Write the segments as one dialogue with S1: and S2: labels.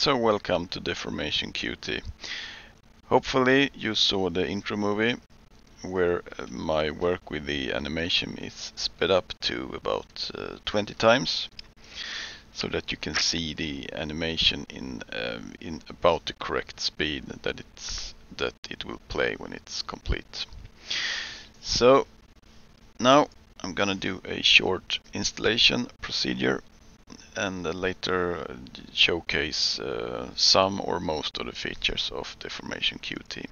S1: So welcome to DeforumationQT. Hopefully you saw the intro movie where my work with the animation is sped up to about 20 times so that you can see the animation in about the correct speed that it will play when it's complete. So now I'm gonna do a short installation procedure and later showcase some or most of the features of DeforumationQT.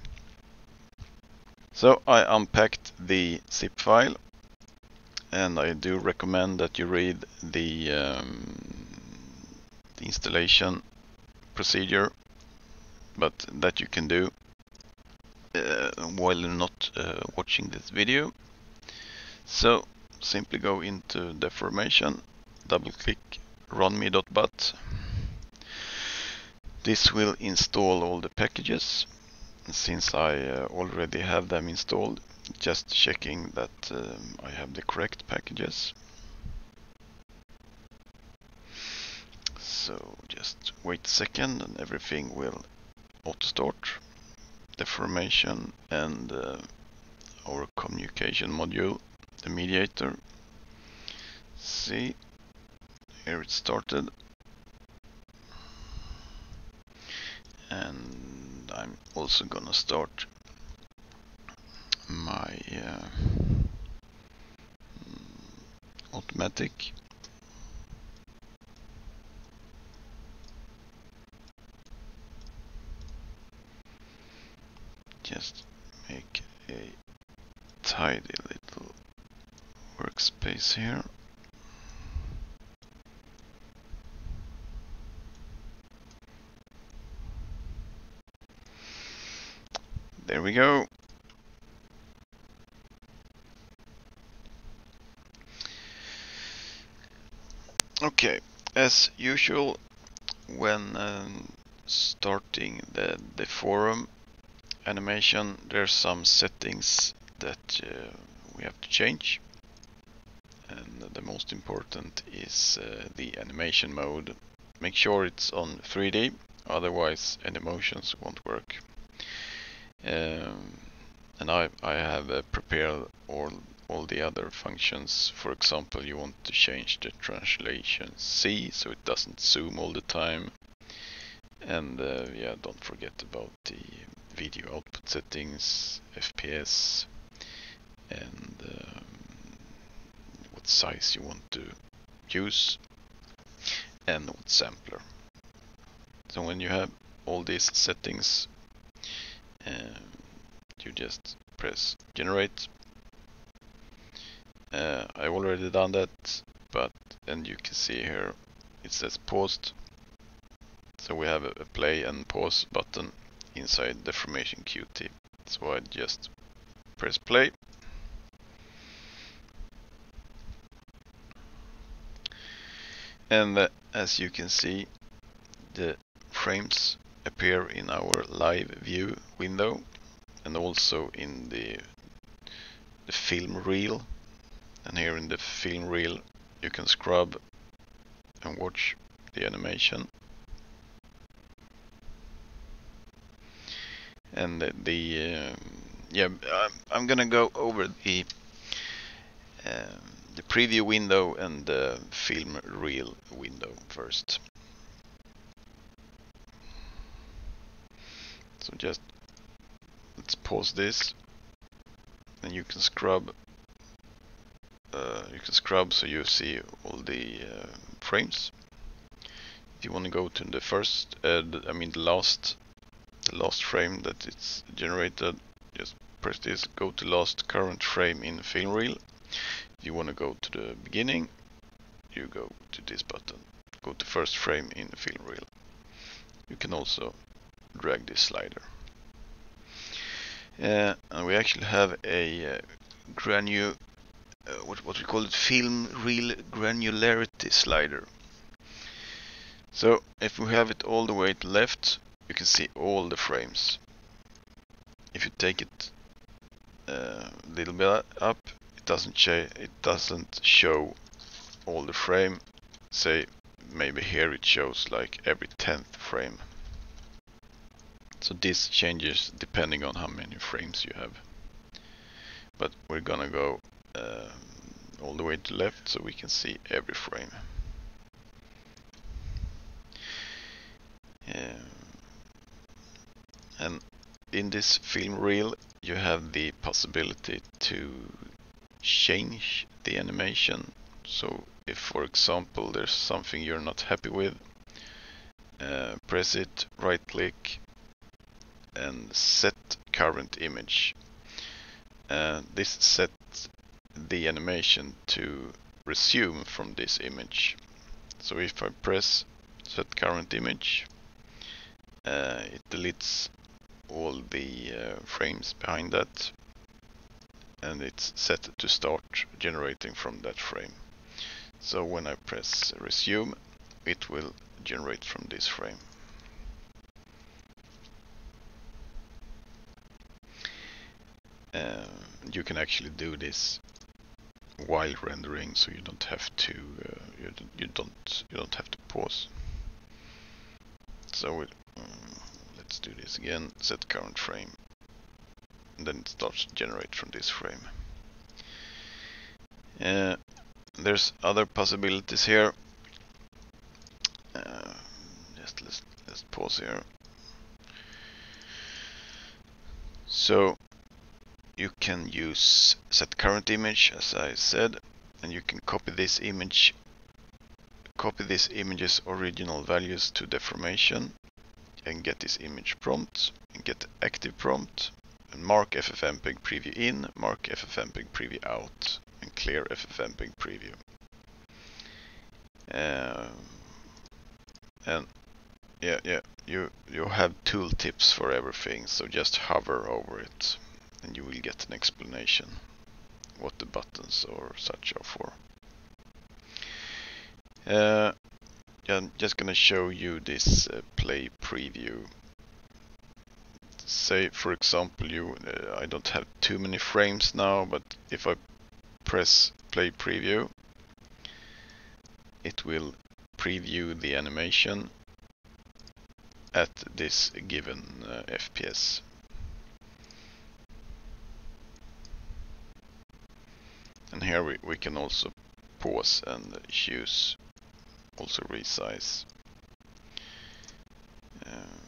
S1: So I unpacked the zip file, and I do recommend that you read the installation procedure, but that you can do while not watching this video. So simply go into Deforumation, double click runme.bat. This will install all the packages. Since I already have them installed, just checking that I have the correct packages. So just wait a second and everything will auto start. Deforumation and our communication module, the mediator. See, here it started, and I'm also gonna start my automatic. Just make a tidy little workspace here. There we go. Okay, as usual, when starting the Deforum animation, there's some settings that we have to change. And the most important is the animation mode. Make sure it's on 3D, otherwise animations won't work. And I have prepared all the other functions. For example, you want to change the translation C so it doesn't zoom all the time. And yeah, don't forget about the video output settings, FPS, and what size you want to use, and what sampler. So when you have all these settings, you just press generate. I already done that, and you can see here it says paused. So we have a play and pause button inside DeforumationQT. So I just press play. And as you can see, the frames appear in our live view window and also in the film reel. And here in the film reel you can scrub and watch the animation. And I'm gonna go over the preview window and the film reel window first. So just let's pause this, and you can scrub. So you see all the frames. If you want to go to the first, the last frame that it's generated, just press this. Go to last current frame in film reel. If you want to go to the beginning, you go to this button. Go to first frame in the film reel. You can also drag this slider. And we actually have a what we call it, film reel granularity slider. So if we have it all the way to left, you can see all the frames. If you take it a little bit up, it doesn't show all the frame. Say maybe here it shows like every 10th frame. So this changes depending on how many frames you have. But we're gonna go all the way to left so we can see every frame. And in this film reel you have the possibility to change the animation. So if, for example, there's something you're not happy with, press it, right click and set current image. This sets the animation to resume from this image. So if I press set current image, it deletes all the frames behind that, and it's set to start generating from that frame. So when I press resume, it will generate from this frame. You can actually do this while rendering, so you don't have to you don't have to pause. So let's do this again. Set current frame, and then it starts to generate from this frame. There's other possibilities here. Let's pause here. So you can use set current image, as I said, and you can copy this image's original values to deformation and get this image prompt and get the active prompt and mark FFmpeg preview in, mark FFmpeg preview out, and clear FFmpeg preview. And you have tooltips for everything, so just hover over it and you will get an explanation what the buttons or such are for. I'm just gonna show you this play preview. Say, for example, I don't have too many frames now, but if I press play preview, it will preview the animation at this given FPS. And here we can also pause and choose also resize. And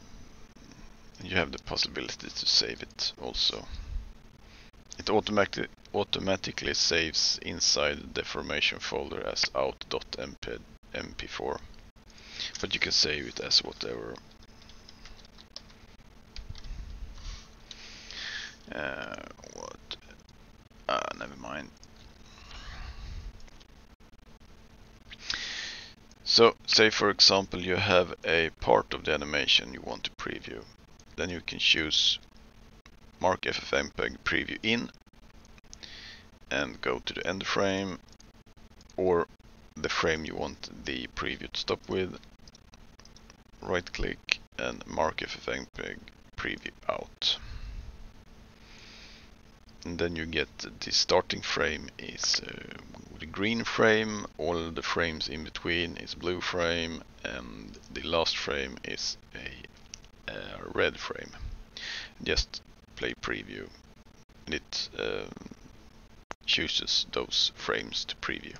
S1: you have the possibility to save it also. It automatically saves inside the deformation folder as out.mp4, but you can save it as whatever. Never mind. So, say for example you have a part of the animation you want to preview. Then you can choose mark FFmpeg preview in and go to the end frame or the frame you want the preview to stop with. Right click and mark FFmpeg preview out. And then you get the starting frame is the green frame, all the frames in between is blue frame, and the last frame is a red frame. Just play preview, and it chooses those frames to preview.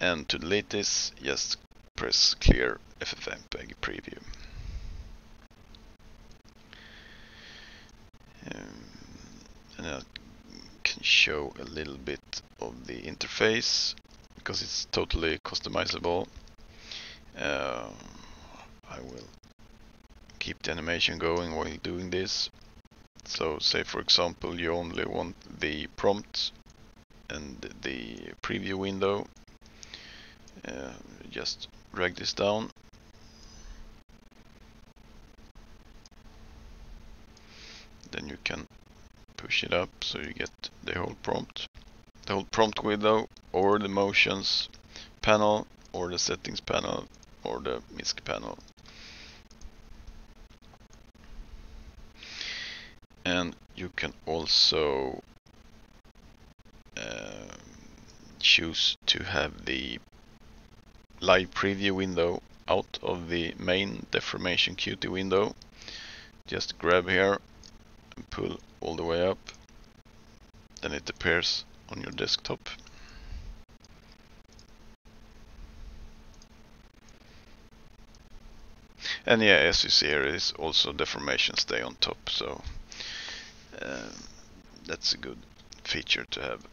S1: And to delete this, just press clear FFmpeg preview. And I can show a little bit of the interface because it's totally customizable. I will keep the animation going while doing this. So say for example you only want the prompt and the preview window. Just drag this down. Then you can push it up so you get the whole prompt window, or the motions panel, or the settings panel, or the MISC panel. And you can also choose to have the live preview window out of the main DeforumationQT window. Just grab here and pull all the way up. Then it appears on your desktop. And yeah, as you see here, is also deformation stay on top, so that's a good feature to have.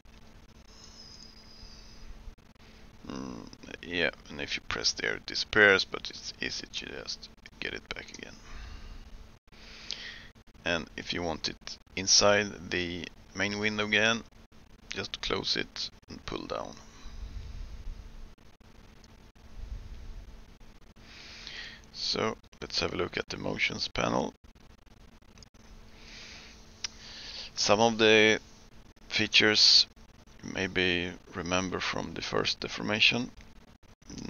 S1: Yeah, and if you press there it disappears, but it's easy to just get it back again. And if you want it inside the main window again, just close it and pull down. So let's have a look at the motions panel. Some of the features you maybe remember from the first deformation.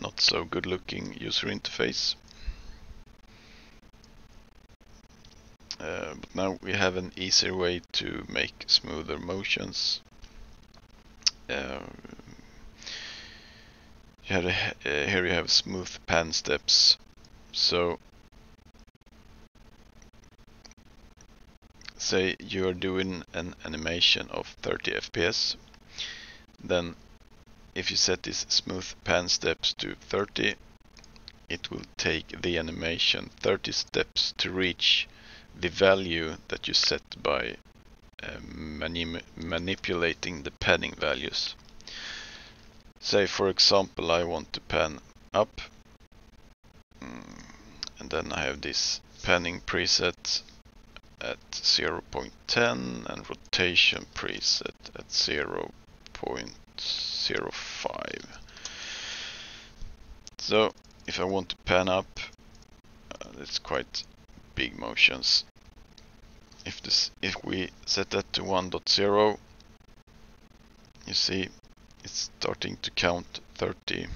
S1: Not so good looking user interface. But now we have an easier way to make smoother motions. Here you have smooth pan steps. So say you are doing an animation of 30 FPS, then if you set this smooth pan steps to 30, it will take the animation 30 steps to reach the value that you set by manipulating the panning values. Say for example I want to pan up, and then I have this panning preset at 0.10 and rotation preset at 0.05. So if I want to pan up, it's quite big motions. If we set that to 1.0, you see it's starting to count 30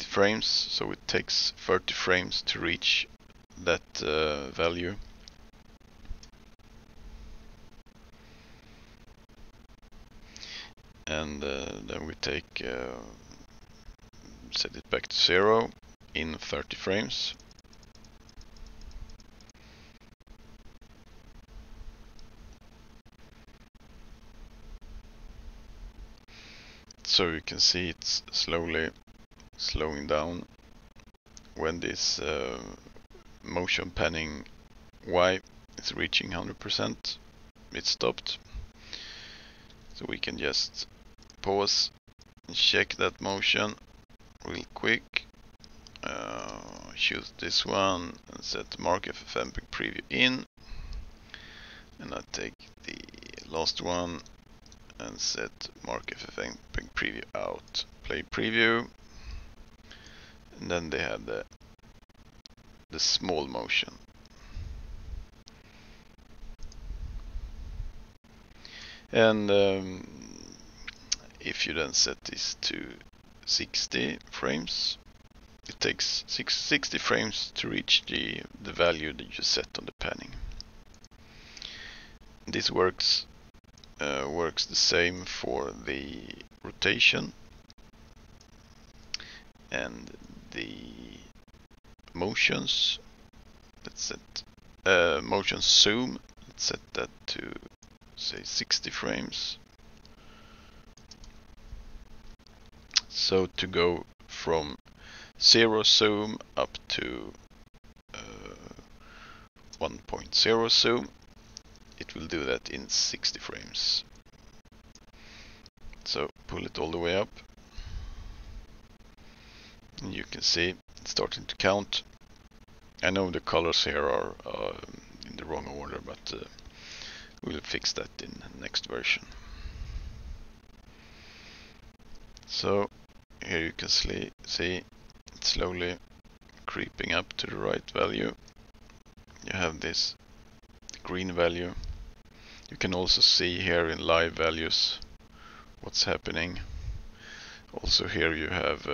S1: frames, so it takes 30 frames to reach that value. And then we take set it back to 0 in 30 frames. So you can see it's slowly slowing down. When this motion panning Y is reaching 100%, it stopped. So we can just pause and check that motion real quick. Choose this one and set Mark FFmpeg preview in. And I take the last one and set Mark FFmpeg preview out. Play preview. And then they have the small motion. And if you then set this to 60 frames, it takes 60 frames to reach the value that you set on the panning. This works the same for the rotation and the motions. Let's set motion zoom. Let's set that to say 60 frames. So to go from 0 zoom up to 1.0 zoom, it will do that in 60 frames. So pull it all the way up, and you can see it's starting to count. I know the colors here are in the wrong order, but we'll fix that in the next version. So here you can see it's slowly creeping up to the right value. You have this green value. You can also see here in live values what's happening. Also here you have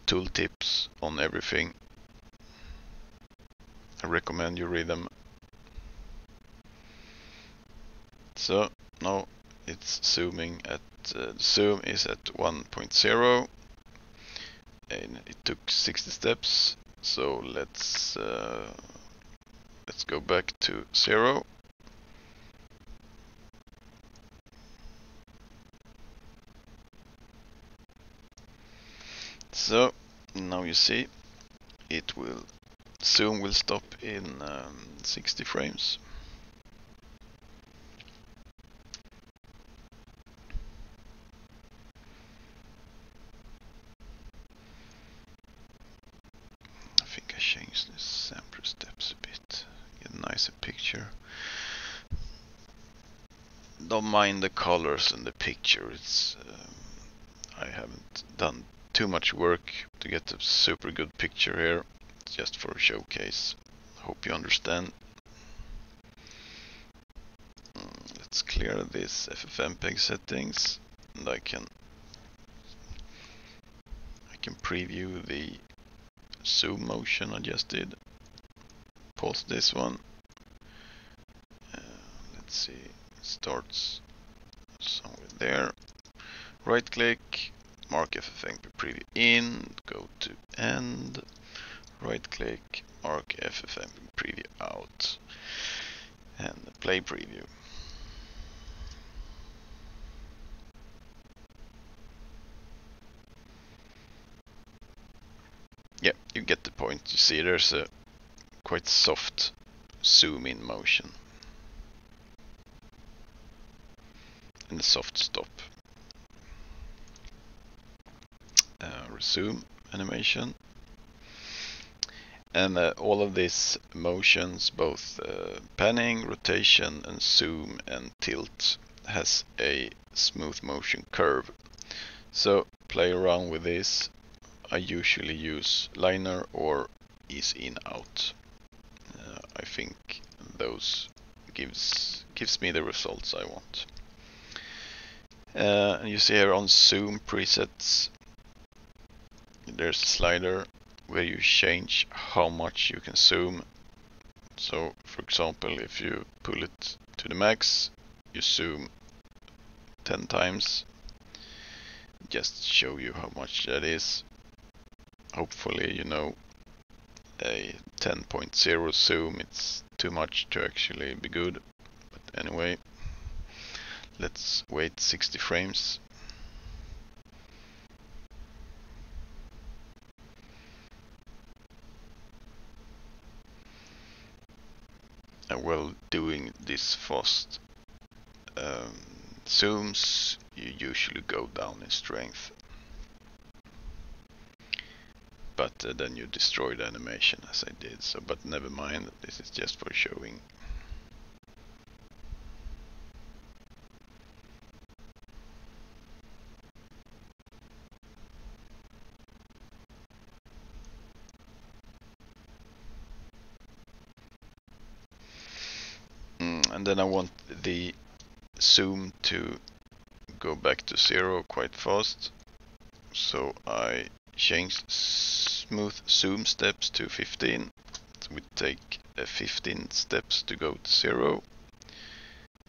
S1: tooltips on everything. I recommend you read them. So now it's zooming at the zoom is at 1.0, and it took 60 steps. So let's go back to 0. So now you see zoom will stop in 60 frames. I think I changed the sampler steps a bit, get a nicer picture. Don't mind the colors in the picture. It's I haven't done too much work to get a super good picture here. It's just for a showcase. Hope you understand. Let's clear this FFmpeg settings, and I can preview the zoom motion I just did. Pause this one. Let's see, it starts somewhere there. Right click, mark FFmpeg preview in, go to end, right click, mark FFmpeg preview out, and play preview. Yeah, you get the point. You see there's a quite soft zoom in motion and a soft stop. Resume animation, and all of these motions, both panning, rotation and zoom and tilt, has a smooth motion curve. So play around with this. I usually use Lainol or ease in out. I think those gives me the results I want. And you see here on zoom presets, there's a slider where you change how much you can zoom. So for example, if you pull it to the max, you zoom 10 times. Just show you how much that is. Hopefully you know a 10.0 zoom, it's too much to actually be good. But anyway, let's wait 60 frames. And while doing this fast zooms, you usually go down in strength. But then you destroy the animation as I did, so but never mind, this is just for showing. And then I want the zoom to go back to 0 quite fast, so I changed smooth zoom steps to 15. So we take 15 steps to go to 0,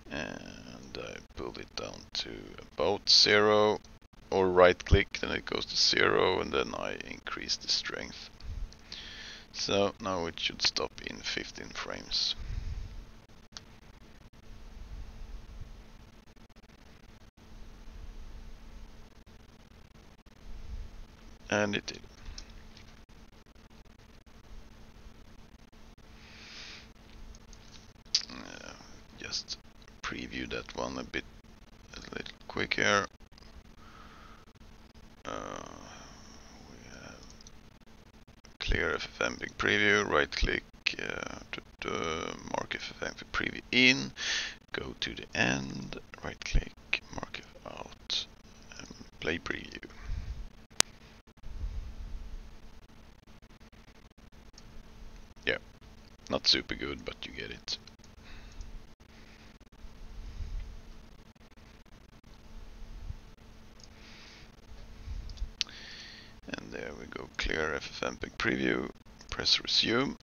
S1: and I pull it down to about 0, or right click, then it goes to 0, and then I increase the strength. So now it should stop in 15 frames. And it did. Just preview that one a little quick here. We have clear FFmpeg preview, right click, mark FFmpeg preview in, go to the end, right click, mark it out, and play preview. Yeah, not super good, but you get it. And there we go, clear FFmpeg preview, press resume.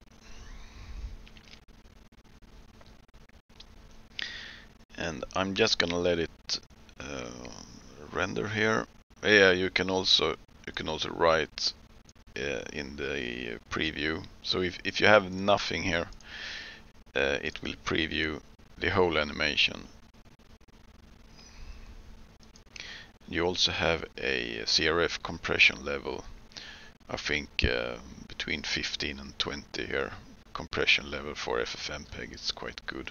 S1: And I'm just gonna let it render here. Yeah, you can also write in the preview. So if you have nothing here, it will preview the whole animation. You also have a CRF compression level, I think between 15 and 20 here. Compression level for FFmpeg, it's quite good.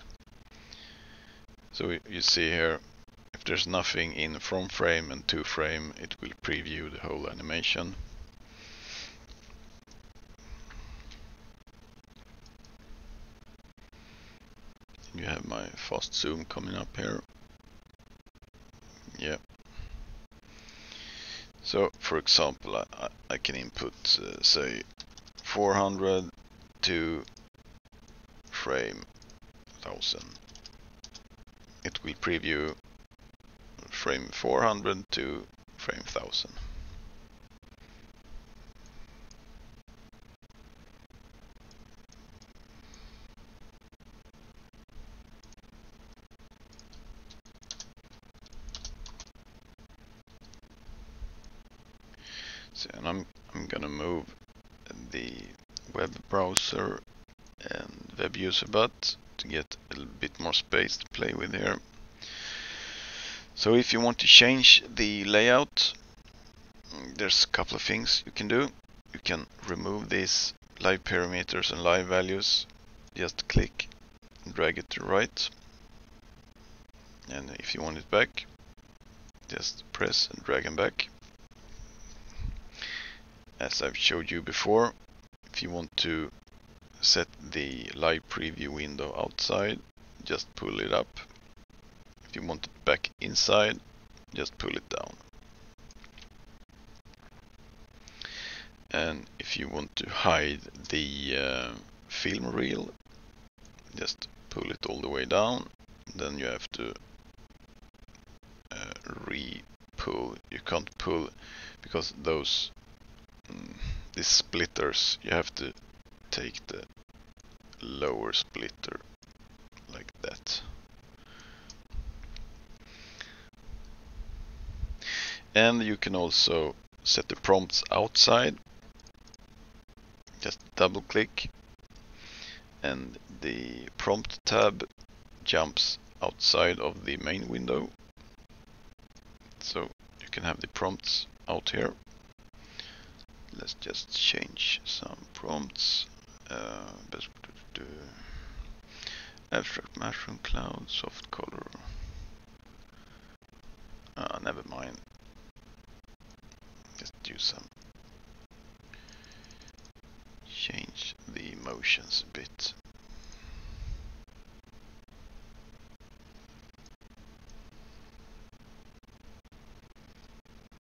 S1: So you see here, if there's nothing in from frame and to frame, it will preview the whole animation. You have my fast zoom coming up here. Yeah. So for example, I can input say 400 to frame 1000. It will preview frame 400 to frame 1000. So, and I'm gonna move the web browser and web user but to get a little bit more space to play with here. So if you want to change the layout, there's a couple of things you can do. You can remove these live parameters and live values. Just click and drag it to the right. And if you want it back, just press and drag them back. As I've showed you before, if you want to set the live preview window outside, just pull it up. If you want it back inside, just pull it down. And if you want to hide the film reel, just pull it all the way down. Then you have to re-pull. You can't pull because these splitters, you have to take the lower splitter like that. And you can also set the prompts outside. Just double click and the prompt tab jumps outside of the main window. So you can have the prompts out here. Let's just change some prompts. Abstract mushroom cloud, soft color. Never mind. Just do some. Change the motions a bit.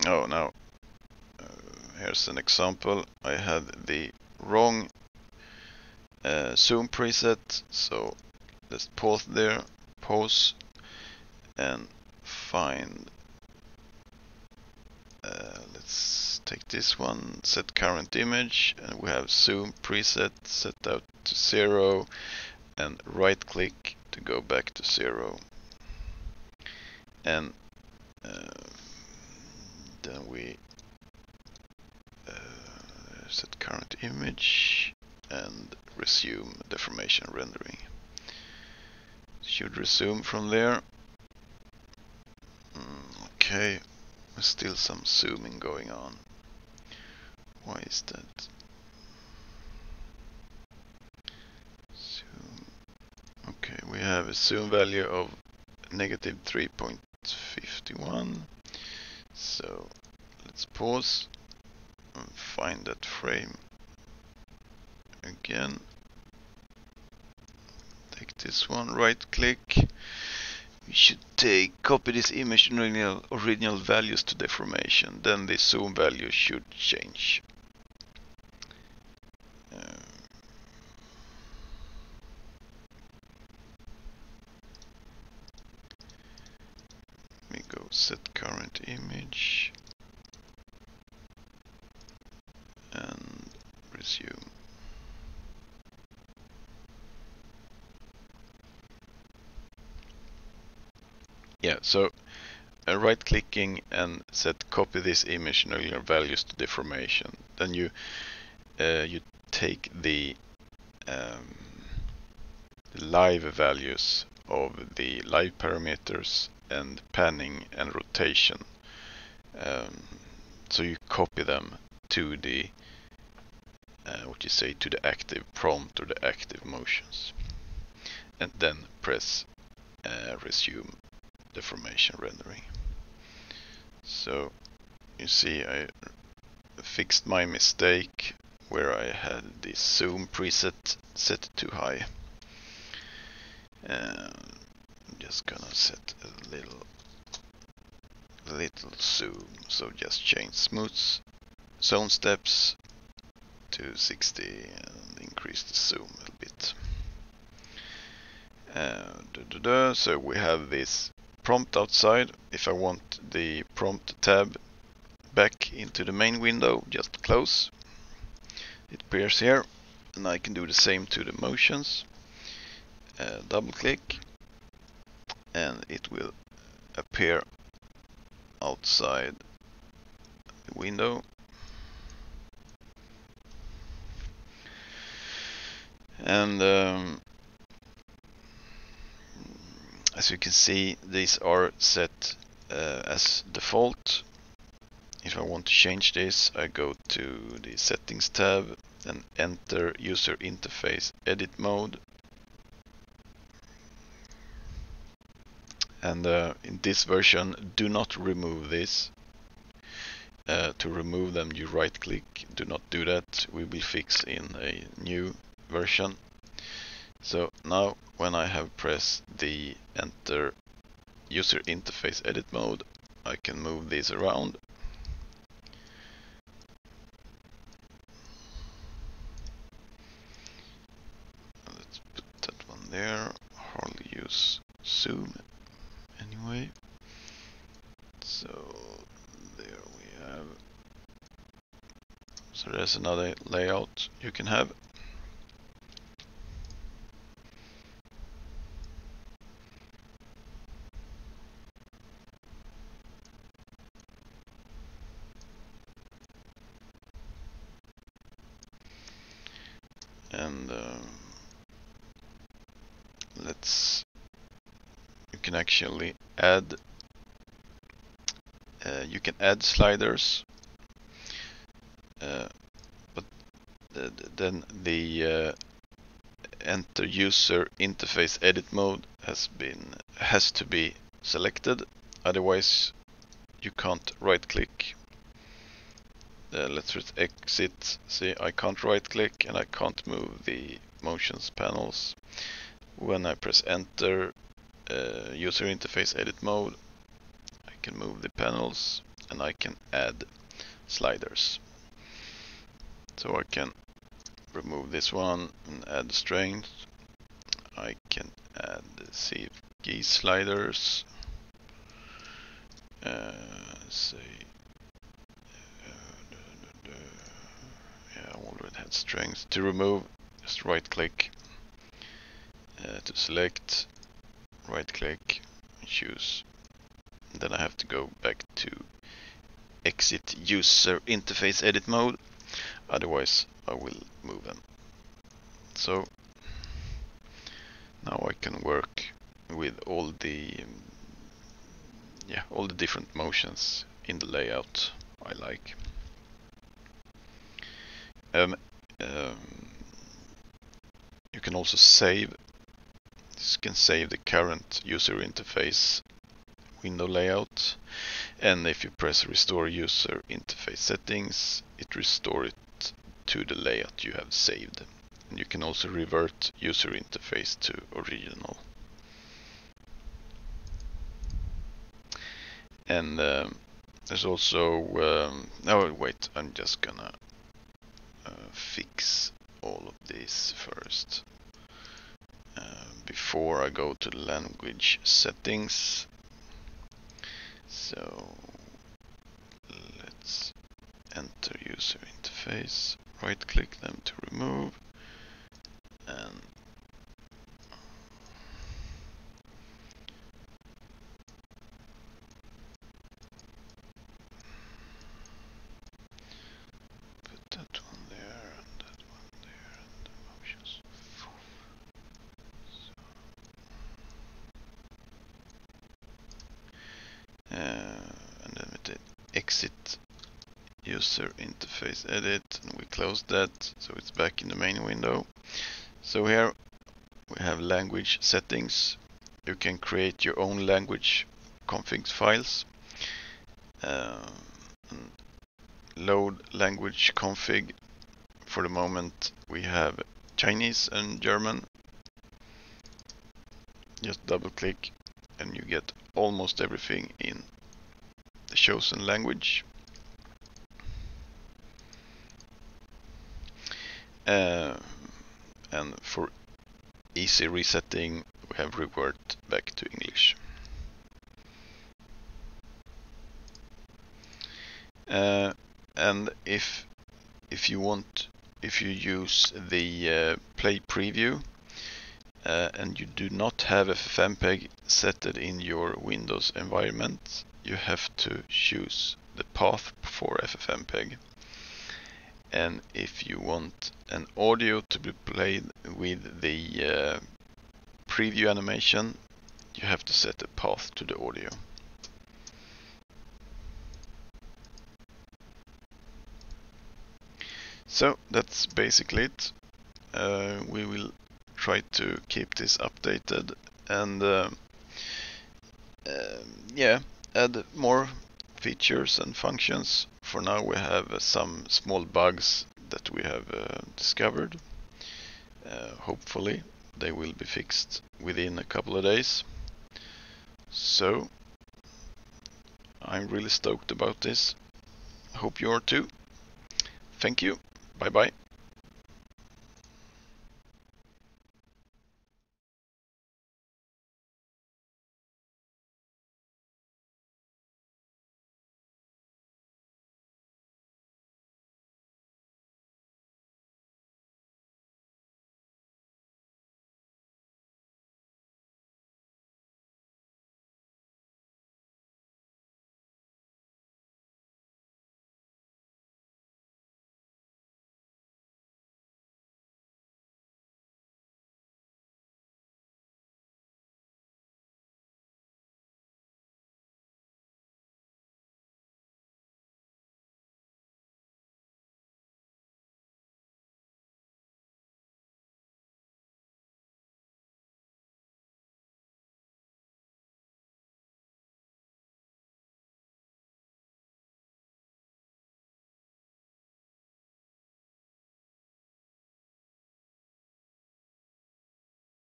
S1: Oh, now here's an example. I had the wrong zoom preset, so let's pause there, pause, and find. Let's take this one, set current image, and we have zoom preset set out to 0, and right click to go back to 0. And then we set current image and resume deformation rendering. Should resume from there. Okay, there's still some zooming going on. Why is that? Zoom. Okay, we have a zoom value of negative 3.51. So let's pause and find that frame again. Take this one, right click. We should copy this image original values to deformation. Then the zoom value should change. We go set current image and resume. Yeah, so right clicking and set copy this image and your values to deformation. Then you you take the live values of the live parameters and panning and rotation. So you copy them to the to the active prompt or the active motions, and then press resume deformation rendering. So you see I fixed my mistake where I had the zoom preset set too high. I'm just gonna set a little zoom, so just change smooth zone steps to 60 and increase the zoom a little bit. So we have this prompt outside. If I want the prompt tab back into the main window, just close. It appears here, and I can do the same to the motions. Double click, and it will appear outside the window. And as you can see, these are set as default. If I want to change this, I go to the settings tab and enter user interface edit mode. And in this version, do not remove this. To remove them, you right click. Do not do that. We will fix in a new version. So now when I have pressed the enter user interface edit mode, I can move these around. Let's put that one there. Hardly use zoom anyway. So there we have. So there's another layout you can have. And you can actually add sliders, but then the enter user interface edit mode has to be selected, otherwise you can't right click. Let's exit. See, I can't right click and I can't move the motions panels. When I press enter user interface edit mode, I can move the panels and I can add sliders. So I can remove this one and add strength. I can add CFG sliders. Say I already had strength. To remove, just right click. To select, right click, choose. And then I have to go back to exit user interface edit mode, otherwise I will move them. So now I can work with all the different motions in the layout I like. You can also save. You can save the current user interface window layout, and if you press restore user interface settings, it restores it to the layout you have saved. And you can also revert user interface to original. And there's also oh wait, I'm just gonna fix all of these first before I go to the language settings. So let's enter user interface, right click them to remove, and put that one there. exit user interface edit, and we close that, so it's back in the main window. So here we have language settings. You can create your own language config files. Load language config. For the moment we have Chinese and German. Just double click and you get almost everything in the chosen language. And for easy resetting, we have revert back to English. And if you use the play preview and you do not have FFmpeg set in your Windows environment, you have to choose the path for FFmpeg. And if you want an audio to be played with the preview animation, you have to set a path to the audio. So that's basically it. We will try to keep this updated and yeah, add more features and functions. For now we have some small bugs that we have discovered. Hopefully they will be fixed within a couple of days. So I'm really stoked about this. Hope you are too. Thank you. Bye bye.